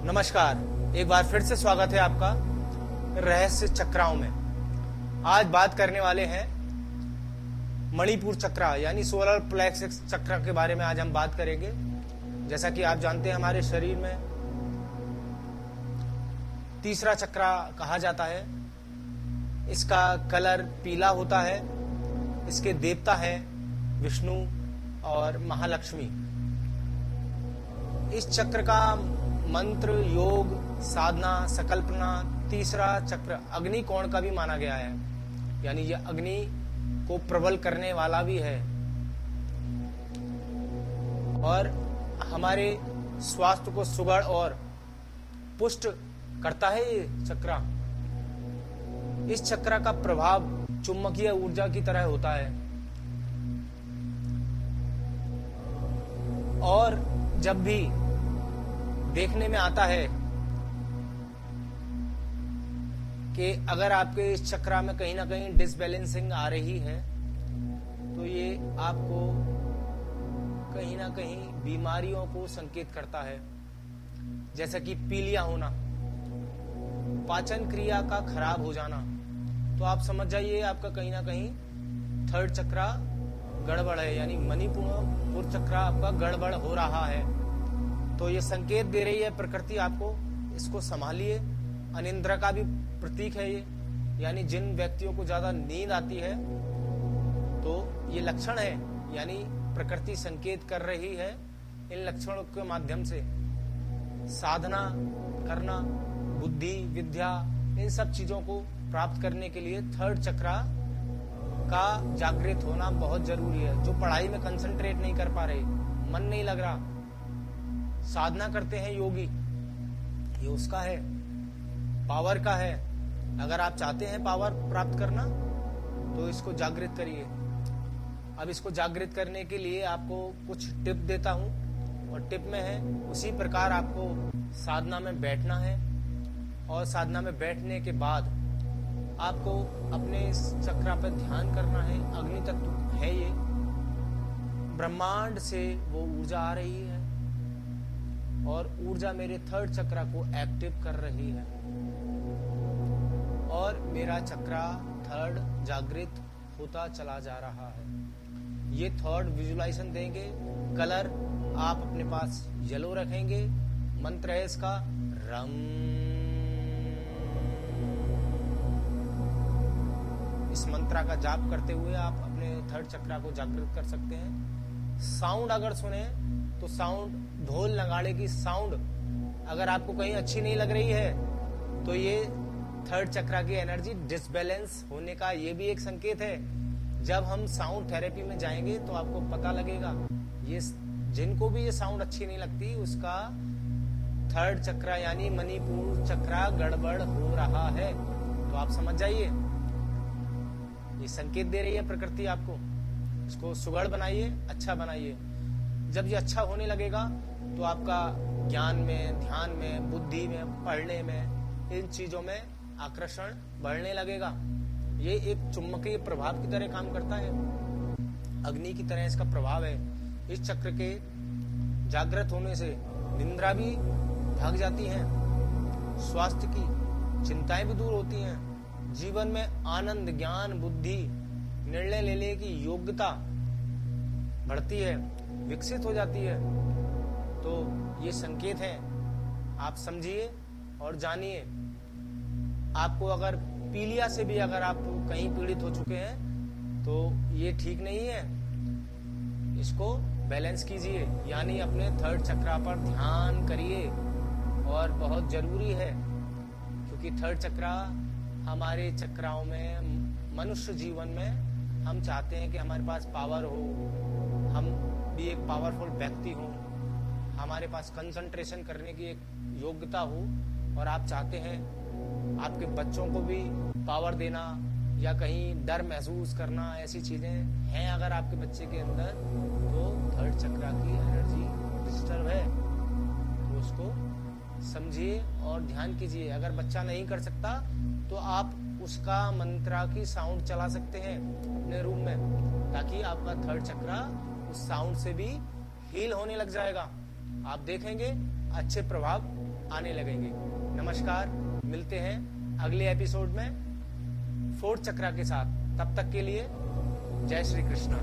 नमस्कार, एक बार फिर से स्वागत है आपका रहस्य चक्राओं में। आज बात करने वाले हैं मणिपुर चक्र यानी सोलर प्लेक्सस चक्र के बारे में। आज हम बात करेंगे। जैसा कि आप जानते हैं, हमारे शरीर में तीसरा चक्र कहा जाता है। इसका कलर पीला होता है। इसके देवता है विष्णु और महालक्ष्मी। इस चक्र का मंत्र, योग, साधना, संकल्पना तीसरा चक्र अग्नि कोण का भी माना गया है, यानी यह अग्नि को प्रबल करने वाला भी है और हमारे स्वास्थ्य को सुगढ़ और पुष्ट करता है। ये चक्र, इस चक्र का प्रभाव चुंबकीय ऊर्जा की तरह होता है और जब भी देखने में आता है कि अगर आपके इस चक्र में कहीं ना कहीं डिसबैलेंसिंग आ रही है तो ये आपको कहीं ना कहीं बीमारियों को संकेत करता है, जैसा कि पीलिया होना, पाचन क्रिया का खराब हो जाना। तो आप समझ जाइए आपका कहीं ना कहीं थर्ड चक्र गड़बड़ है, यानी मणिपुर चक्र आपका गड़बड़ हो रहा है। तो ये संकेत दे रही है प्रकृति आपको, इसको संभालिए। अनिद्रा का भी प्रतीक है ये, यानी जिन व्यक्तियों को ज्यादा नींद आती है तो ये लक्षण है, यानी प्रकृति संकेत कर रही है। इन लक्षणों के माध्यम से साधना करना, बुद्धि, विद्या, इन सब चीजों को प्राप्त करने के लिए थर्ड चक्र का जागृत होना बहुत जरूरी है। जो पढ़ाई में कंसंट्रेट नहीं कर पा रहे, मन नहीं लग रहा, साधना करते हैं योगी, ये उसका है, पावर का है। अगर आप चाहते हैं पावर प्राप्त करना तो इसको जागृत करिए। अब इसको जागृत करने के लिए आपको कुछ टिप देता हूं और टिप में है उसी प्रकार आपको साधना में बैठना है और साधना में बैठने के बाद आपको अपने इस चक्र पर ध्यान करना है। अग्नि तत्व है ये, ब्रह्मांड से वो ऊर्जा आ रही है और ऊर्जा मेरे थर्ड चक्र को एक्टिव कर रही है और मेरा चक्र थर्ड जागृत होता चला जा रहा है। ये थर्ड विजुलाइजेशन देंगे। कलर आप अपने पास येलो रखेंगे। मंत्र है इसका रम। इस मंत्र का जाप करते हुए आप अपने थर्ड चक्र को जागृत कर सकते हैं। साउंड अगर सुने तो साउंड, ढोल नगाड़े की साउंड अगर आपको कहीं अच्छी नहीं लग रही है तो ये थर्ड चक्र की एनर्जी डिसबैलेंस होने का ये भी एक संकेत है। जब हम साउंड थेरेपी में जाएंगे तो आपको पता लगेगा। ये जिनको भी ये साउंड अच्छी नहीं लगती उसका थर्ड चक्र यानी मणिपुर चक्र गड़बड़ हो रहा है। तो आप समझ जाइए, ये संकेत दे रही है प्रकृति आपको। इसको सुगढ़ बनाइए, अच्छा बनाइए। जब ये अच्छा होने लगेगा तो आपका ज्ञान में, ध्यान में, बुद्धि में, पढ़ने में, इन चीजों में आकर्षण बढ़ने लगेगा। ये एक चुंबकीय प्रभाव की तरह काम करता है, अग्नि की तरह इसका प्रभाव है। इस चक्र के जागृत होने से निद्रा भी भाग जाती है, स्वास्थ्य की चिंताएं भी दूर होती हैं, जीवन में आनंद, ज्ञान, बुद्धि, निर्णय लेने की योग्यता बढ़ती है, विकसित हो जाती है। तो ये संकेत है, आप समझिए और जानिए। आपको अगर पीलिया से भी अगर आप कहीं पीड़ित हो चुके हैं तो ये ठीक नहीं है, इसको बैलेंस कीजिए, यानी अपने थर्ड चक्र पर ध्यान करिए। और बहुत जरूरी है क्योंकि थर्ड चक्र हमारे चक्राओं में, मनुष्य जीवन में हम चाहते हैं कि हमारे पास पावर हो, हम भी एक पावरफुल व्यक्ति हो, हमारे पास कंसंट्रेशन करने की एक योग्यता हो और आप चाहते हैं आपके बच्चों को भी पावर देना या कहीं डर महसूस करना, ऐसी चीजें हैं अगर आपके बच्चे के अंदर तो थर्ड चक्र की एनर्जी डिस्टर्ब है। तो उसको समझिए और ध्यान कीजिए। अगर बच्चा नहीं कर सकता तो आप उसका मंत्रा की साउंड चला सकते हैं अपने रूम में, ताकि आपका थर्ड चक्र उस साउंड से भी हील होने लग जाएगा। आप देखेंगे अच्छे प्रभाव आने लगेंगे। नमस्कार, मिलते हैं अगले एपिसोड में 4th चक्रा के साथ। तब तक के लिए जय श्री कृष्णा।